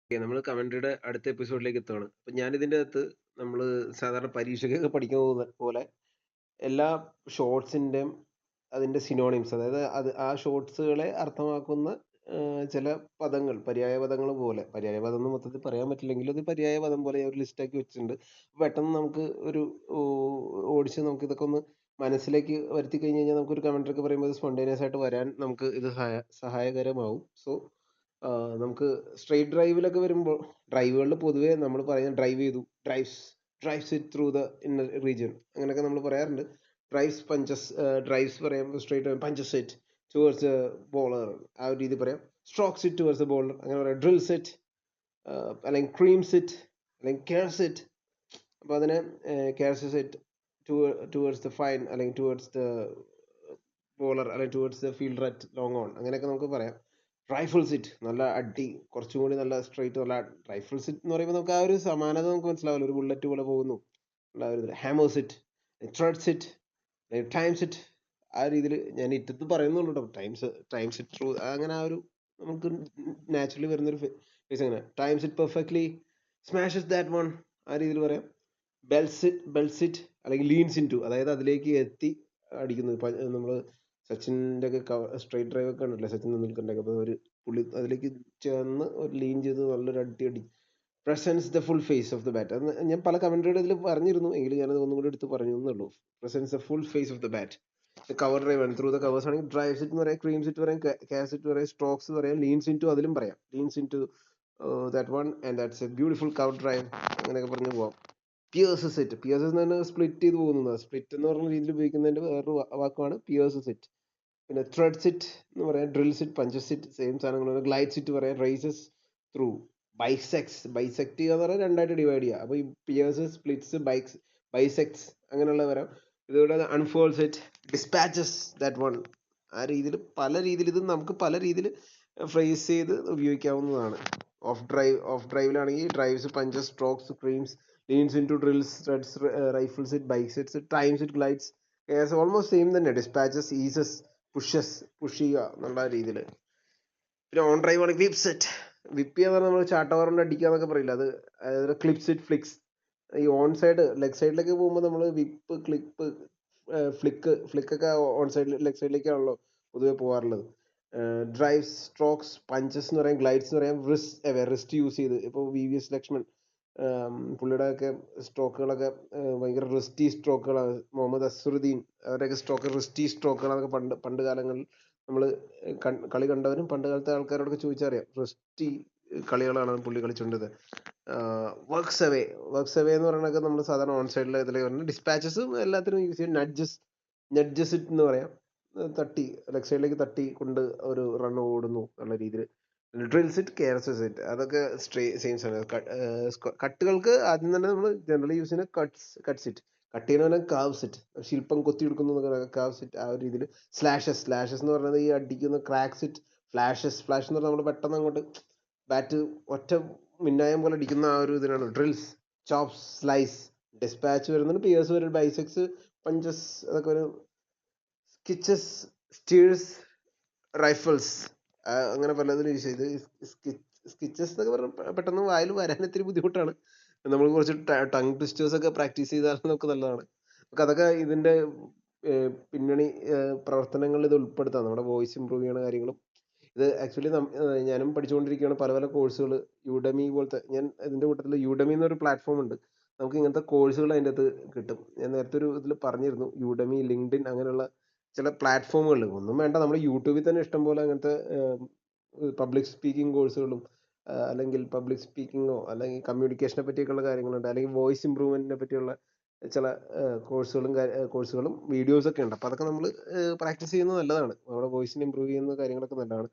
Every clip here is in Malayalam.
ഓക്കെ, നമ്മൾ കമന്ററിയുടെ അടുത്ത എപ്പിസോഡിലേക്ക് എത്തുകയാണ്. അപ്പൊ ഞാൻ ഇതിന്റെ അകത്ത് നമ്മൾ സാധാരണ പരീക്ഷയ്ക്കൊക്കെ പഠിക്കുന്ന പോലെ എല്ലാ ഷോർട്സിന്റെയും അതിന്റെ സിനോണിംസ്, അതായത് ആ ഷോർട്സുകളെ അർത്ഥമാക്കുന്ന ചില പദങ്ങൾ, പര്യായ പദങ്ങൾ പോലെ, പര്യായ പദം എന്ന് മൊത്തത്തിൽ പറയാൻ പറ്റില്ലെങ്കിലും അത് പര്യായ പദം പോലെ ഒരു ലിസ്റ്റ് ആക്കി വെച്ചിട്ടുണ്ട്. പെട്ടെന്ന് നമുക്ക് ഒരു ഓടിച്ച് നമുക്ക് ഇതൊക്കെ ഒന്ന് മനസ്സിലേക്ക് വരുത്തി കഴിഞ്ഞ് കഴിഞ്ഞാൽ നമുക്കൊരു കമന്ററി ഒക്കെ പറയുമ്പോൾ സ്പോണ്ടേനിയസ് ആയിട്ട് വരാൻ നമുക്ക് ഇത് സഹായകരമാവും. സോ നമുക്ക് സ്ട്രെയിറ്റ് ഡ്രൈവിലൊക്കെ വരുമ്പോൾ, ഡ്രൈവുകളിൽ പൊതുവേ നമ്മൾ പറയുന്നത് ഡ്രൈവ് ചെയ്തു, drives it through the inner region, അങ്ങനെയൊക്കെ നമ്മൾ പറയാറുണ്ട്. ഡ്രൈവ്സ് പറയാം, straight punches it towards bowler, ആ ഒരു രീതി പറയാം. സ്ട്രോക്സ് ഇറ്റ് ടുവേർഡ്സ് ബോളർ, അങ്ങനെ പറയാം. ഡ്രിൽസ് ഇറ്റ്, അല്ലെങ്കിൽ ക്രീംസ് ഇറ്റ്, അല്ലെങ്കിൽ കെയർസ് ഇറ്റ്. അപ്പോൾ അതിനെ CARES it towards the fine, അല്ലെങ്കിൽ ടുവേർഡ്സ് ദ ബോളർ, അല്ലെങ്കിൽ towards the fielder at long on, അങ്ങനെയൊക്കെ നമുക്ക് പറയാം. റൈഫിൾസ് ഇറ്റ്, നല്ല അടി, കുറച്ചും കൂടി നല്ല സ്ട്രെയിറ്റ്, നല്ല റൈഫിൾസ് ഇറ്റ് എന്ന് പറയുമ്പോൾ നമുക്ക് ആ ഒരു സമാനത നമുക്ക് മനസ്സിലാവില്ല, ഒരു ബുള്ളറ്റ് പോലെ പോകുന്നു ഉള്ള ഒരു ഇതിൽ. Hammers it, threads it, times it, ആ രീതിയിൽ ഞാൻ ഇറ്റത്ത് പറയുന്നുള്ളൂ കേട്ടോ. ടൈംസ് ഇറ്റ് ത്രൂ, അങ്ങനെ ആ ഒരു നമുക്ക് നാച്ചുറലി വരുന്നൊരു ഫേസ്. അങ്ങനെ times it perfectly, smashes that one, ആ രീതിയിൽ പറയാം. ബെൽസ് ഇറ്റ്, അല്ലെങ്കിൽ ലീൻസ് ഇൻ ടു, അതായത് അതിലേക്ക് എത്തി അടിക്കുന്നത്. നമ്മൾ സച്ചിൻ്റെ ഒക്കെ സ്ട്രൈറ്റ് ഡ്രൈവ് ഒക്കെ കണ്ടിട്ടില്ലേ, സച്ചിൻ ടെണ്ടുൽക്കറിൻ്റെ ഒക്കെ. അപ്പോൾ ഒരു പുള്ളി അതിലേക്ക് ചേർന്ന് ഒരു ലീൻ ചെയ്ത് നല്ലൊരു അടി presents the full face of the bat. അത് ഞാൻ പല കമന്ററിയുടെ ഇതിൽ പറഞ്ഞിരുന്നു, എങ്കിലും ഞാനത് ഒന്നും കൂടി എടുത്ത് പറഞ്ഞു എന്നുള്ളൂ. Presents the full face of the bat. Cover drive ആണ്, ത്രൂ ദ കവേഴ്സ് ആണെങ്കിൽ ഡ്രൈവ്സ് ഇറ്റ് എന്ന് പറയാം, ക്രീംസ് ഇറ്റ് പറയാം, കാസ് ഇറ്റ് പറയാം, സ്ട്രോക്സ് പറയാം, ലീൻസ് ഇൻ ടു അതിലും പറയാം. Leans into that one, and that's a beautiful cover drive, അങ്ങനെയൊക്കെ പറഞ്ഞു പോവാം. പിയേഴ്സസ് ഇറ്റ്, പിയേഴ്സസ് എന്ന് പറഞ്ഞാൽ സ്പ്ലിറ്റ് ചെയ്ത് പോകുന്നത്. സ്പ്ലിറ്റ് എന്ന് പറഞ്ഞ രീതിയിൽ ഉപയോഗിക്കുന്നതിന്റെ വേറൊരു വാക്കാണ് പിയേഴ്സസ് ഇറ്റ്. പിന്നെ ത്രെഡ്സ് ഇറ്റ് എന്ന് പറയാം, drills it, punches it, same സാധനങ്ങളാണ്. ഗ്ലൈഡ്സ് ഇറ്റ് പറയാം, റേസസ് ത്രൂ. ബൈസെക്ട് ചെയ്യുക എന്ന് പറഞ്ഞാൽ രണ്ടായിട്ട് ഡിവൈഡ് ചെയ്യുക. അപ്പോൾ ഈ പിയേഴ്സ്, സ്പ്ലിറ്റ്സ്, ബൈസെക്ട്സ്, അങ്ങനെയുള്ള വരാം. ഇതുകൂടെ അൺഫോൾസ് ഇറ്റ്, ഡിസ്പാച്ചസ് ദാറ്റ് വൺ, ആ രീതിയിൽ പല രീതിയിൽ ഇത് നമുക്ക് പല രീതിയിൽ ഫ്രേസ് ചെയ്ത് ഉപയോഗിക്കാവുന്നതാണ്. ഓഫ് ഡ്രൈവിലാണെങ്കിൽ drives, punches, strokes, creams, leans into drills, threads, rifles it, bisects, times it, glides, almost same തന്നെ. ഡിസ്പാച്ചസ്, ഈസസ്, പുഷ് ചെയ്യുക എന്നുള്ള രീതിയിൽ. പിന്നെ ഓൺ ഡ്രൈവ് ആണ് വിപ്സ് ഇറ്റ്. വിപ്പ് ചെയ്യാന്ന് പറഞ്ഞാൽ നമ്മൾ ചാട്ടവാറുകൊണ്ട് അടിക്കുക എന്നൊക്കെ പറയില്ല, അത്. അതായത് ക്ലിപ്സ് ഇറ്റ്, ഫ്ലിക്സ്. ഈ ഓൺ സൈഡ്, ലെഗ് സൈഡിലേക്ക് പോകുമ്പോൾ നമ്മൾ വിപ്പ്, ക്ലിപ്പ്, ഫ്ലിക്കൊക്കെ ഓൺ സൈഡിൽ, ലെഗ് സൈഡിലേക്കാണല്ലോ പൊതുവെ പോകാറുള്ളത്. ഡ്രൈവ്സ്, സ്ട്രോക്സ്, പഞ്ചസ് എന്ന് പറയാം, ഗ്ലൈഡ്സ് എന്ന് പറയാം, റിസ്റ്റ് യൂസ് ചെയ്ത്. ഇപ്പോൾ VVS ലക്ഷ്മൺ, പുള്ളിയുടെ ഒക്കെ സ്ട്രോക്കുകളൊക്കെ ഭയങ്കര റിസ്റ്റി സ്ട്രോക്കുകളാണ്. മുഹമ്മദ് അസ്ഹറുദ്ദീൻ, അവരുടെയൊക്കെ സ്ട്രോക്ക് റിസ്റ്റി സ്ട്രോക്കുകളൊക്കെ പണ്ട് കാലങ്ങളിൽ നമ്മൾ കളി കണ്ടവരും പണ്ട് കാലത്തെ ആൾക്കാരോടൊക്കെ ചോദിച്ചറിയാം. റിസ്റ്റി കളികളാണ് പുള്ളി കളിച്ചുകൊണ്ടത്. വർക്ക്സ് അവേ എന്ന് പറയുന്നതൊക്കെ നമ്മൾ സാധാരണ ഓൺ സൈഡിലെ ഇതിലേക്ക് പറഞ്ഞാൽ. ഡിസ്പാച്ചസും എല്ലാത്തിനും യൂസ് ചെയ്യും. നഡ്ജസ് ഇറ്റ് എന്ന് പറയാം, തട്ടി, ലെഗ് സൈഡിലേക്ക് തട്ടി കൊണ്ട് ഒരു റൺ ഓടുന്നു എന്നുള്ള രീതിയിൽ. ഡ്രിൽസ് ഇറ്റ്, കെയർസസ് ഇറ്റ്, അതൊക്കെ സെയിം സാധനം. കട്ടുകൾക്ക് ആദ്യം തന്നെ നമ്മൾ ജനറലി യൂസ് ചെയ്യുന്ന കട്ട്സ് ഇറ്റ്. കട്ട് ചെയ്യുന്ന കാവ്സ് ഇറ്റ്, ശില്പം കൊത്തിയെടുക്കുന്നു, കാവ്സ് ഇറ്റ്, ആ ഒരു രീതിയിൽ. സ്ലാഷസ് എന്ന് പറയുന്നത് ഈ അടിക്കുന്ന ക്രാക്സ് ഇറ്റ്. ഫ്ലാഷ് എന്ന് പറഞ്ഞാൽ നമ്മൾ പെട്ടെന്ന് അങ്ങോട്ട് ബാറ്റ് ഒറ്റ മിന്നായം പോലെ അടിക്കുന്ന ആ ഒരു ഇതിനാണ്. ഡ്രിൽസ്, ചോപ്സ്, സ്ലൈസ്, ഡിസ്പാച്ച് വരുന്നുണ്ട്, പിയേഴ്സ് വരും, ബൈസെക്സ്, പഞ്ചസ്, അതൊക്കെ വരും. സ്കിച്ചസ്, സ്റ്റീഴ്സ്, റൈഫിൾസ്, അങ്ങനെ പലതിനും യൂസ് ചെയ്ത്. സ്കിച്ചസ് എന്നൊക്കെ പറഞ്ഞാൽ പെട്ടെന്ന് വായിൽ വരാൻ ഇത്തിരി ബുദ്ധിമുട്ടാണ്. നമ്മൾ കുറച്ച് ടങ് ട്വിസ്റ്റേഴ്സ് ഒക്കെ പ്രാക്ടീസ് ചെയ്താൽ നമുക്ക് നല്ലതാണ്. അതൊക്കെ ഇതിന്റെ പിന്നണി പ്രവർത്തനങ്ങളിൽ ഇത് ഉൾപ്പെടുത്താം, നമ്മുടെ വോയിസ് ഇമ്പ്രൂവ് ചെയ്യുന്ന കാര്യങ്ങളും. ഇത് ആക്ച്വലി ഞാനും പഠിച്ചുകൊണ്ടിരിക്കുകയാണ് പല പല കോഴ്സുകൾ. യൂഡമി പോലത്തെ, ഞാൻ ഇതിന്റെ കൂട്ടത്തിൽ യൂഡമി എന്നൊരു പ്ലാറ്റ്ഫോം ഉണ്ട്. നമുക്ക് ഇങ്ങനത്തെ കോഴ്സുകൾ അതിൻ്റെ അകത്ത് കിട്ടും. ഞാൻ നേരത്തെ ഒരു ഇതിൽ പറഞ്ഞിരുന്നു, യൂഡമി, ലിങ്ക്ഡിൻ, അങ്ങനെയുള്ള ചില പ്ലാറ്റ്ഫോമുകൾ. ഒന്നും വേണ്ട, നമ്മൾ യൂട്യൂബിൽ തന്നെ ഇഷ്ടംപോലെ അങ്ങനത്തെ പബ്ലിക് സ്പീക്കിംഗ് കോഴ്സുകളും, അല്ലെങ്കിൽ പബ്ലിക് സ്പീക്കിങ്ങോ അല്ലെങ്കിൽ കമ്മ്യൂണിക്കേഷനെ പറ്റിയൊക്കെയുള്ള കാര്യങ്ങളുണ്ട്, അല്ലെങ്കിൽ വോയിസ് ഇമ്പ്രൂവ്മെന്റിനെ പറ്റിയുള്ള ചില കോഴ്സുകളും വീഡിയോസ് ഒക്കെ ഉണ്ട്. അപ്പൊ അതൊക്കെ നമ്മൾ പ്രാക്ടീസ് ചെയ്യുന്നത് നല്ലതാണ്. നമ്മുടെ വോയിസിനെ ഇമ്പ്രൂവ് ചെയ്യുന്ന കാര്യങ്ങളൊക്കെ നല്ലതാണ്.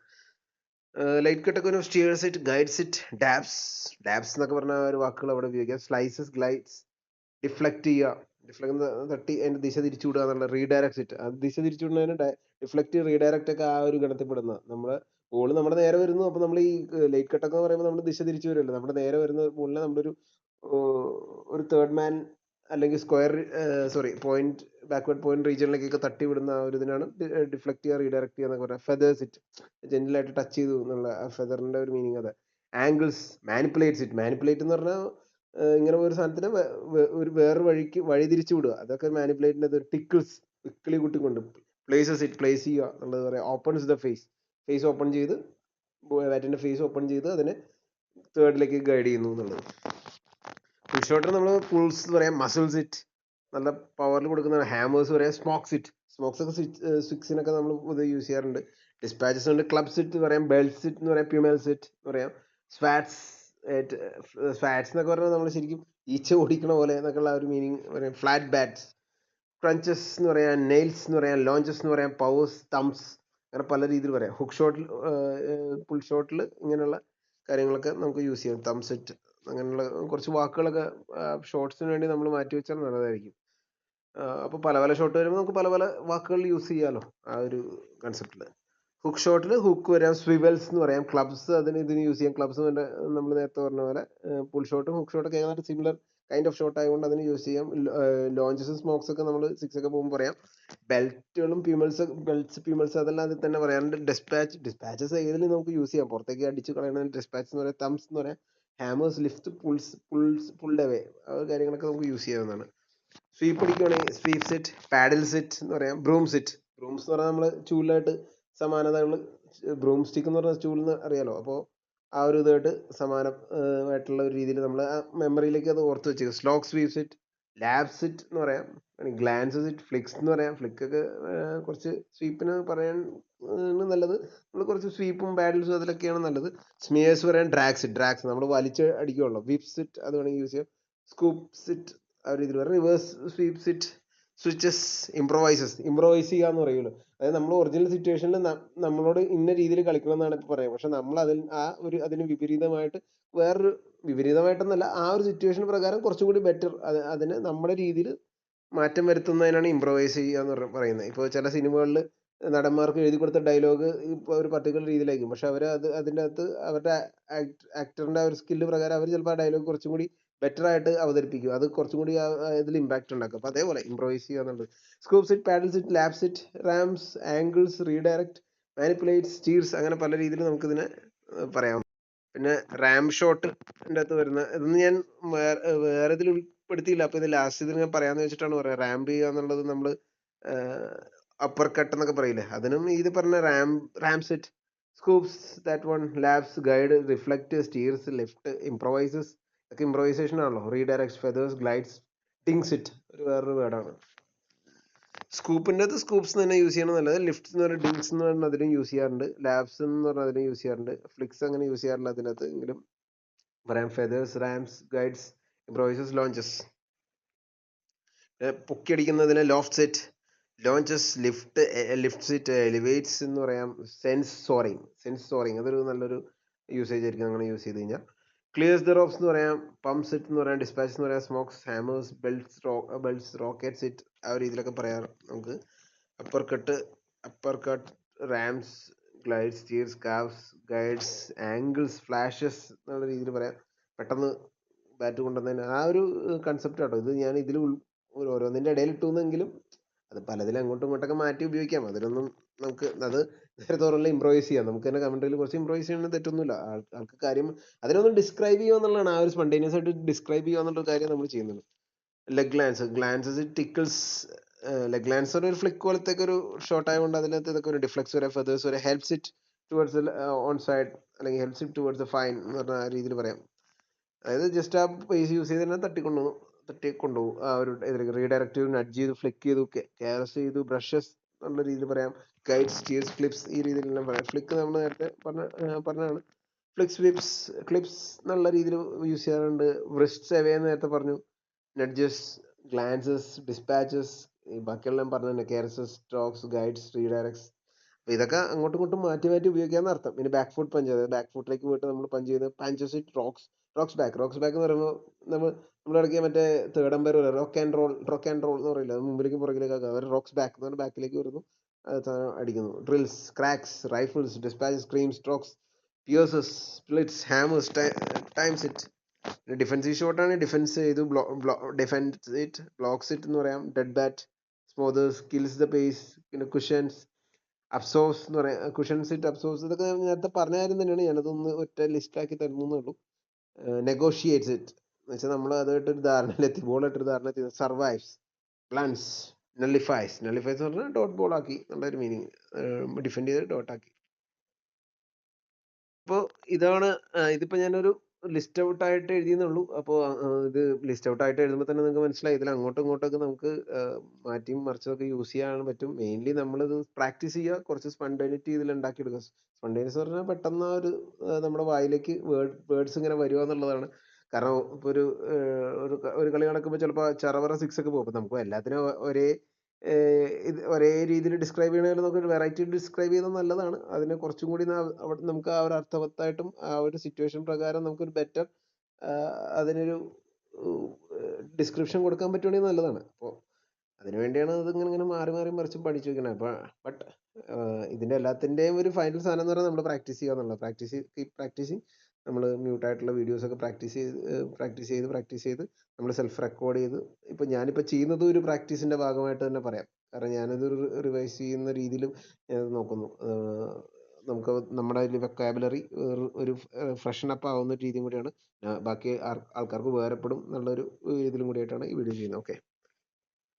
ലൈറ്റ് കട്ടൊക്കെ ഒരു സ്റ്റിയേഴ്സ് ഇറ്റ്, ഗൈഡ്സ് ഇറ്റ്, ഡാബ്സ് എന്നൊക്കെ പറഞ്ഞ ഒരു വാക്കുകൾ അവിടെ ഉപയോഗിക്കാം. സ്ലൈസസ്, ഗ്ലൈഡ്സ്, ഡിഫ്ലക്ട് ചെയ്യുക, ഡിഫ്ലക്ട് തട്ടി അതിന്റെ ദിശ തിരിച്ചു വിടുക എന്നുള്ള. റീഡയറക്ട്സ് ഇറ്റ്, അത് ദിശ തിരിച്ചു വിടുന്നതിന് ഡിഫ്ലക്ട്, റീഡയറക്റ്റ് ഒക്കെ ആ ഒരു ഗണത്തിൽപ്പെടുന്ന. നമ്മള് ബോള് നമ്മുടെ നേരെ വരുന്നു, അപ്പൊ നമ്മൾ ഈ ലൈറ്റ് കട്ടൊക്കെ പറയുമ്പോൾ നമ്മൾ ദിശ തിരിച്ചു വരുമല്ലോ. നമ്മുടെ നേരെ വരുന്ന ബോളിനെ നമ്മളൊരു ഒരു തേർഡ് മാൻ അല്ലെങ്കിൽ പോയിന്റ്, ബാക്ക്വേർഡ് പോയിന്റ് റീജിയനിലേക്കൊക്കെ തട്ടി വിടുന്ന ആ ഒരു ഇതിനാണ് ഡിഫ്ലക്ട് ചെയ്യുക, റീഡയറക്ട് ചെയ്യുക എന്നൊക്കെ പറയാം. ഫെദേഴ്സ് ഇറ്റ്, ജെന്റിലായിട്ട് ടച്ച് ചെയ്തു എന്നുള്ള ആ ഫെദറിന്റെ ഒരു മീനിങ് അതെ. ആംഗിൾസ്, മാനിപ്പുലേറ്റ് എന്ന് പറഞ്ഞാൽ ഇങ്ങനെ ഒരു സാധനത്തിന് ഒരു വേറെ വഴി തിരിച്ചു വിടുക, അതൊക്കെ മാനിപ്പുലേറ്റിൻ്റെ. ടിക്കിൾസ്, ഇക്കിളി കുട്ടിക്കൊണ്ട് പ്ലേസ് ചെയ്യുക എന്നുള്ളത് പറയാം. ഓപ്പൺസ് ദ ഫേസ് ഓപ്പൺ ചെയ്ത്, ബാറ്റിന്റെ ഫേസ് ഓപ്പൺ ചെയ്ത് അതിനെ തേർഡിലേക്ക് ഗൈഡ് ചെയ്യുന്നു എന്നുള്ളത്. ഫുൾ ഷോട്ടിൽ നമ്മൾ പുൾസ് പറയാം, മസിൽസ് ഇറ്റ്, നല്ല പവറിൽ കൊടുക്കുന്ന ഹാമേഴ്സ് പറയാം, സ്മോക്സ് ഒക്കെ സ്വിക്സിനൊക്കെ നമ്മൾ ഇത് യൂസ് ചെയ്യാറുണ്ട്. ഡിസ്പാച്ചസ് ഉണ്ട്, ക്ലബ്സ് ഇറ്റ് പറയാം, ബെൽസ് ഇറ്റ് എന്ന് പറയാം, പ്യൂമൽസ് ഇറ്റ് എന്ന് പറയാം, സ്വാറ്റ്സ് എന്നൊക്കെ പറഞ്ഞാൽ നമ്മൾ ശരിക്കും ഈച്ച ഓടിക്കണ പോലെ എന്നൊക്കെയുള്ള ഒരു മീനിങ് പറയാം. ഫ്ലാറ്റ് ബാറ്റ്സ്, ക്രഞ്ചസ് എന്ന് പറയാം, നെയിൽസ് എന്ന് പറയാം, ലോഞ്ചസ് എന്ന് പറയാം, പവേഴ്സ്, തംസ്, അങ്ങനെ പല രീതിയിൽ പറയാം. ഹുക്ക് ഷോട്ടിൽ, പുൾ ഷോട്ടിൽ ഇങ്ങനെയുള്ള കാര്യങ്ങളൊക്കെ നമുക്ക് യൂസ് ചെയ്യാം. തംസ് ഇറ്റ്, അങ്ങനെയുള്ള കുറച്ച് വാക്കുകളൊക്കെ ഷോർട്സിന് വേണ്ടി നമ്മൾ മാറ്റി വെച്ചാൽ നല്ലതായിരിക്കും. അപ്പോൾ പല പല ഷോട്ട് വരുമ്പോൾ നമുക്ക് പല പല വാക്കുകൾ യൂസ് ചെയ്യാമല്ലോ ആ ഒരു കൺസെപ്റ്റിൽ. ഹുക്ക് ഷോട്ടിൽ ഹുക്ക് വരാം, സ്വിവൽസ് എന്ന് പറയാം, ക്ലബ്സ് ഇതിന് യൂസ് ചെയ്യാം. ക്ലബ്സ് നമ്മൾ നേരത്തെ പറഞ്ഞ പോലെ പുൾ ഷോട്ടും ഹുക്ക് ഷോട്ടൊക്കെ ഏതാണ്ട് സിമിലർ കൈൻഡ് ഓഫ് ഷോട്ട് ആയതുകൊണ്ട് അതിന് യൂസ് ചെയ്യാം. ലോഞ്ചസും സ്മോക്സ് ഒക്കെ നമ്മൾ സിക്സ് ഒക്കെ പോകുമ്പോൾ പറയാം. ബെൽറ്റുകളും പ്യൂമൽസ് അതെല്ലാം അതിൽ തന്നെ പറയാറുണ്ട്. ഡിസ്പാച്ചസ് ഏതിലും നമുക്ക് യൂസ് ചെയ്യാം. പുറത്തേക്ക് അടിച്ച് കളയണ ഡിസ്പാച്ച് എന്ന് പറയാം. തംസ് എന്ന് പറയാം, ഹാമേഴ്സ്, ലിഫ്റ്റ്, പുൾഡ് അവേ, ആ കാര്യങ്ങളൊക്കെ നമുക്ക് യൂസ് ചെയ്യാവുന്നതാണ്. സ്വീപ്പ് അടിക്കുകയാണെങ്കിൽ സ്വീപ്പ് സെറ്റ്, പാഡിൽ സെറ്റ് എന്ന് പറയാം, ബ്രൂംസ് എന്ന് പറഞ്ഞാൽ നമ്മൾ ചൂലിലായിട്ട് സമാനതകൾ. ബ്രൂം സ്റ്റിക്ക് എന്ന് പറഞ്ഞാൽ ചൂലെന്ന് അറിയാലോ, അപ്പോൾ ആ ഒരു ഇതായിട്ട് സമാനമായിട്ടുള്ള ഒരു രീതിയിൽ നമ്മൾ ആ മെമ്മറിയിലേക്ക് അത് ഓർത്ത് വെച്ചേക്കും. സ്ലോക്ക് സ്വീപ്പ് സെറ്റ്, ലാബ് സെറ്റ് എന്ന് പറയാം, ഗ്ലാൻസ് സെറ്റ്, ഫ്ലിക്സ് എന്ന് പറയാം. ഫ്ലിക്കൊക്കെ കുറച്ച് സ്വീപ്പിന് പറയാൻ നല്ലത്, നമ്മൾ കുറച്ച് സ്വീപ്പും പാഡിൽസും അതിലൊക്കെയാണ് നല്ലത്. സ്മിയേഴ്സ് പറയാൻ, ഡ്രാഗ്സ് നമ്മൾ വലിച്ച് അടിക്കുകയുള്ളൂ. വിപ്പ് സെറ്റ് അത് വേണമെങ്കിൽ യൂസ് ചെയ്യാം. സ്കൂപ്പ് സെറ്റ് ആ ഒരു ഇതിൽ പറയാം. Reverse sweep set, switches, improvise ചെയ്യുക എന്ന് പറയുമല്ലോ. അതായത് നമ്മൾ ഒറിജിനൽ സിറ്റുവേഷനിൽ നമ്മളോട് ഇന്ന രീതിയിൽ കളിക്കണം എന്നാണ് ഇപ്പോൾ പറയുക. പക്ഷെ നമ്മൾ അതിന് വിപരീതമായിട്ട് വിപരീതമായിട്ടൊന്നല്ല, ആ ഒരു സിറ്റുവേഷൻ പ്രകാരം കുറച്ചും കൂടി ബെറ്റർ അതിന് നമ്മുടെ രീതിയിൽ മാറ്റം വരുത്തുന്നതിനാണ് ഇംപ്രവൈസ് ചെയ്യുക എന്ന് പറയുന്നത്. ഇപ്പോൾ ചില സിനിമകളിൽ നടന്മാർക്ക് എഴുതി കൊടുത്ത ഡയലോഗ് ഇപ്പോൾ ഒരു പർട്ടിക്കുലർ രീതിയിലായിരിക്കും, പക്ഷെ അവർ അതിൻ്റെ അകത്ത് അവരുടെ ആക്ടറിൻ്റെ ആ ഒരു സ്കില്ല് പ്രകാരം അവർ ചിലപ്പോൾ ആ ഡയലോഗ് കുറച്ചും കൂടി ബെറ്റർ ആയിട്ട് അവതരിപ്പിക്കും. അത് കുറച്ചും കൂടി ഇതിൽ ഇമ്പാക്റ്റ് ഉണ്ടാക്കും. അപ്പോൾ അതേപോലെ ഇംപ്രവൈസ് ചെയ്യുക എന്നുള്ളത്. Scoops it, paddles it, laps it, ramps, angles, redirect, manipulate, steers, അങ്ങനെ പല രീതിയിൽ നമുക്കിതിനെ പറയാം. പിന്നെ റാം ഷോട്ടിൻ്റെ അകത്ത് വരുന്ന ഇതൊന്നും ഞാൻ വേറെ ഇതിൽ ഉൾപ്പെടുത്തിയില്ല. അപ്പോൾ ഇത് ലാസ്റ്റ് ഇതിൽ ഞാൻ പറയാമെന്ന് വെച്ചിട്ടാണ് പറയുക. റാമ്പ് ചെയ്യുക എന്നുള്ളത് നമ്മൾ അപ്പർ കട്ട് എന്നൊക്കെ പറയില്ലേ, അതിനും ഇത് പറഞ്ഞ ram set, scoops, that one, lobs, guide, reflect, steers, lift, improvises ഒക്കെ ഇംപ്രവൈസേഷൻ ആണല്ലോ. Redirects, feathers, glides, dinks it വേറൊരു വേർഡാണ്. സ്കൂപ്പിൻ്റെ അത് സ്കൂപ്സ് തന്നെ യൂസ് ചെയ്യണം നല്ലത്. ലിഫ്റ്റ്സ് എന്ന് പറഞ്ഞാൽ ഡിങ്സ് എന്ന് പറഞ്ഞാൽ അതിനും യൂസ് ചെയ്യാറുണ്ട്. ലാബ്സ് എന്ന് പറഞ്ഞാൽ അതിനും യൂസ് ചെയ്യാറുണ്ട്. ഫ്ലിക്സ് അങ്ങനെ യൂസ് ചെയ്യാറില്ല അതിനകത്ത്, എങ്കിലും പറയാം. Feathers, rams, guides, improvises, launches. പൊക്കിയടിക്കുന്നതിന് loft set, launches, lift set, elevates എന്ന് പറയാം. സെൻസ് സോറിങ് അതൊരു നല്ലൊരു യൂസേജ് ആയിരിക്കും അങ്ങനെ യൂസ് ചെയ്ത് കഴിഞ്ഞാൽ. ക്ലിയേഴ്സ് ദ റോപ്സ് എന്ന് പറയാം. പമ്പ് സെറ്റ് എന്ന് പറയാം. ഡിസ്പാച്ച് എന്ന് പറയാം. Smokes, hammers, belts, rocket set, ആ ഒരു രീതിയിലൊക്കെ പറയാം നമുക്ക്. Upper cut, rams, glides, steers, carves, guides, angles, flashes എന്നുള്ള രീതിയിൽ പറയാം. പെട്ടെന്ന് ബാറ്റ് കൊണ്ടുവന്നതിന് ആ ഒരു കൺസെപ്റ്റ് ആട്ടോ ഇത്. ഞാൻ ഇതിൽ ഓരോന്നിൻ്റെ ഇടയിൽ ഇട്ടുവെന്നെങ്കിലും അത് പലതിലും അങ്ങോട്ടും ഇങ്ങോട്ടൊക്കെ മാറ്റി ഉപയോഗിക്കാം. അതിലൊന്നും നമുക്ക് അത് നേരത്തെ പറഞ്ഞ ഇംപ്രവൈസ് ചെയ്യാം. നമുക്ക് തന്നെ കമൻട്രിയിൽ കുറച്ച് ഇംപ്രവൈസ് ചെയ്യുന്നത് തെറ്റൊന്നുമില്ല. ആൾക്ക് കാര്യം അതിനൊന്നും ഡിസ്ക്രൈബ് ചെയ്യുക എന്നുള്ളതാണ്. ആ ഒരു സ്പണ്ടേനിയസ് ആയിട്ട് ഡിസ്ക്രൈബ് ചെയ്യുക എന്നുള്ള കാര്യം നമ്മൾ ചെയ്യുന്നുണ്ട്. Leg glances, tickles. Leg glance ഒരു ഫ്ലിക്ക് പോലത്തെ ഒരു ഷോട്ട് ആയതുകൊണ്ട് അതിനകത്ത് ഇതൊക്കെ ഒരു ഡിഫ്ലക്സ് വരെ, ഫെദേഴ്സ് വരെ, helps it towards on side, അല്ലെങ്കിൽ ഹെൽപ്സ് ഇറ്റ് ടുവേർഡ്സ് ഫൈൻ എന്ന് പറഞ്ഞ ആ രീതിയിൽ പറയാം. അതായത് ജസ്റ്റ് ആ പേസ് യൂസ് ചെയ്ത് തന്നെ തട്ടിക്കൊണ്ടുപോകും ആ ഒരു ഇതിലേക്ക്. റീഡയറക്റ്റ് ചെയ്തു, നഡ്ജ് ചെയ്തു, ഫ്ലിക്ക് ചെയ്തു, കാരസ് ചെയ്തു, ബ്രഷസ് എന്നുള്ള രീതിയിൽ പറയാം. ഗൈഡ്, സ്റ്റീർസ്, ക്ലിപ്സ്, ഈ രീതിയിലെല്ലാം പറയാം. ഫ്ലിക്ക് നമ്മൾ നേരത്തെ പറഞ്ഞാണ്. ഫ്ലിക്സ്, ക്ലിപ്സ് എന്നുള്ള രീതിയിൽ യൂസ് ചെയ്യാറുണ്ട്. വ്രിസ്റ്റ്സ് അവേ എന്ന് നേരത്തെ പറഞ്ഞു. നഡ്ജസ്, ഗ്ലാൻസസ്, ഡിസ്പാച്ചസ്, ബാക്കിയെല്ലാം പറഞ്ഞു തന്നെ. കാരസസ്, സ്ട്രോക്സ്, ഗൈഡ്സ്, റീഡയറക്ട്സ്. അപ്പോൾ ഇതൊക്കെ അങ്ങോട്ടും ഇങ്ങോട്ടും മാറ്റി ഉപയോഗിക്കാമെന്ന് അർത്ഥം. പിന്നെ ബാക്ക് ഫുട്ട് പഞ്ച്, അതായത് ബാക്ക് ഫുട്ടിലേക്ക് പോയിട്ട് നമ്മൾ പഞ്ച് ചെയ്ത് പഞ്ചസ് ഇറ്റ്, റോക്സ് ബാക്ക് എന്ന് പറയുമ്പോൾ നമ്മൾ ഇടയ്ക്ക് മറ്റേ third umpire rock and roll എന്ന് പറയില്ല, അത് മുമ്പിലേക്കും പുറകിലേക്കൊക്കെ. അവർ റോക്സ് ബാക്ക് എന്ന് പറഞ്ഞാൽ ബാക്കിലേക്ക് വരുന്നു, അത് അടിക്കുന്നു. Drills, cracks, rifles, dispatches, scream, strokes, pierces, splits, hammers, times it. Defensive ഷോട്ടാണ്. ഡിഫൻസ് ചെയ്തു, ബ്ലോക്സ് ഇറ്റ് എന്ന് പറയാം. Dead bat, smothers, kills the pace, പിന്നെ കുഷൻസ്, അബ്സോർബ്സ് എന്ന് പറയാം, കുഷൻ സിറ്റ് അബ്സോർബ്സ്, ഇതൊക്കെ ഞാൻ നേരത്തെ പറഞ്ഞ കാര്യം തന്നെയാണ്. ഞാനതൊന്ന് ഒറ്റ ലിസ്റ്റാക്കി തരുന്നേ ഉള്ളൂ. നെഗോഷിയേറ്റ്സ് ഇറ്റ് എന്ന് വെച്ചാൽ നമ്മൾ അതുമായിട്ടൊരു ധാരണയിലെത്തി, ബോളായിട്ടൊരു ധാരണ സർവൈവ്സ്, പ്ലാൻസ്, നള്ളിഫൈസ്. നള്ളിഫൈസ് എന്ന് പറഞ്ഞാൽ ഡോട്ട് ബോൾ ആക്കി എന്നുള്ളൊരു മീനിങ്, ഡിഫെൻഡ് ചെയ്ത് ഡോട്ട് ആക്കി. അപ്പോൾ ഇതാണ് ഇതിപ്പോൾ ഞാനൊരു ലിസ്റ്റ് ഔട്ട് ആയിട്ട് എഴുതിയെന്നുള്ളൂ. അപ്പോൾ ഇത് ലിസ്റ്റ് ഔട്ട് ആയിട്ട് എഴുതുമ്പോൾ തന്നെ നിങ്ങൾക്ക് മനസ്സിലായി, ഇതിൽ അങ്ങോട്ടും ഇങ്ങോട്ടൊക്കെ നമുക്ക് മാറ്റിയും മറിച്ചതൊക്കെ യൂസ് ചെയ്യാൻ പറ്റും. മെയിൻലി നമ്മളിത് പ്രാക്ടീസ് ചെയ്യുക, കുറച്ച് സ്പണ്ടൈനിറ്റി ഇതിൽ ഉണ്ടാക്കിയെടുക്കുക. സ്പണ്ടൈനിറ്റി എന്ന് പറഞ്ഞാൽ പെട്ടെന്ന് ആ ഒരു നമ്മുടെ വായിലേക്ക് വേർഡ്സ് ഇങ്ങനെ വരിക എന്നുള്ളതാണ്. കാരണം ഇപ്പോൾ ഒരു കളി നടക്കുമ്പോൾ ചിലപ്പോൾ ചറവറ സിക്സ് ഒക്കെ പോകും. അപ്പോൾ നമുക്ക് എല്ലാത്തിനും ഒരേ ഇത് ഒരേ രീതിയിൽ ഡിസ്ക്രൈബ് ചെയ്യണമെങ്കിൽ നമുക്ക് വെറൈറ്റി ഡിസ്ക്രൈബ് ചെയ്യുന്നത് നല്ലതാണ്. അതിനെ കുറച്ചും കൂടി അവിടെ നമുക്ക് ആ ഒരു അർത്ഥവത്തായിട്ടും ആ ഒരു സിറ്റുവേഷൻ പ്രകാരം നമുക്കൊരു ബെറ്റർ അതിനൊരു ഡിസ്ക്രിപ്ഷൻ കൊടുക്കാൻ പറ്റുവാണെങ്കിൽ നല്ലതാണ്. അപ്പോൾ അതിനു വേണ്ടിയാണ് ഇതിങ്ങനെ ഇങ്ങനെ മാറി മാറി മറിച്ചും പഠിച്ചു വെക്കുന്നത്. അപ്പോൾ ബട്ട് ഇതിൻ്റെ എല്ലാത്തിൻ്റെയും ഒരു ഫൈനൽ സാധനം എന്ന് പറഞ്ഞാൽ നമ്മൾ പ്രാക്ടീസ് ചെയ്യുക എന്നുള്ളത്. Keep practising. നമ്മൾ മ്യൂട്ടായിട്ടുള്ള വീഡിയോസൊക്കെ പ്രാക്ടീസ് ചെയ്ത് നമ്മൾ സെൽഫ് റെക്കോർഡ് ചെയ്ത്, ഇപ്പം ഞാനിപ്പോൾ ചെയ്യുന്നത് ഒരു പ്രാക്ടീസിൻ്റെ ഭാഗമായിട്ട് തന്നെ പറയാം. കാരണം ഞാനത് റിവൈസ് ചെയ്യുന്ന രീതിയിലും ഞാനത് നോക്കുന്നു. നമുക്ക് നമ്മുടെ ഒരു വെക്കാബുലറി ഒരു ഫ്രഷൻ അപ്പ് ആവുന്ന രീതിയും കൂടിയാണ് ബാക്കി ആൾക്കാർക്ക് ഉപകാരപ്പെടും എന്നുള്ളൊരു ഇതിലും കൂടിയായിട്ടാണ് ഈ വീഡിയോ ചെയ്യുന്നത്. ഓക്കെ.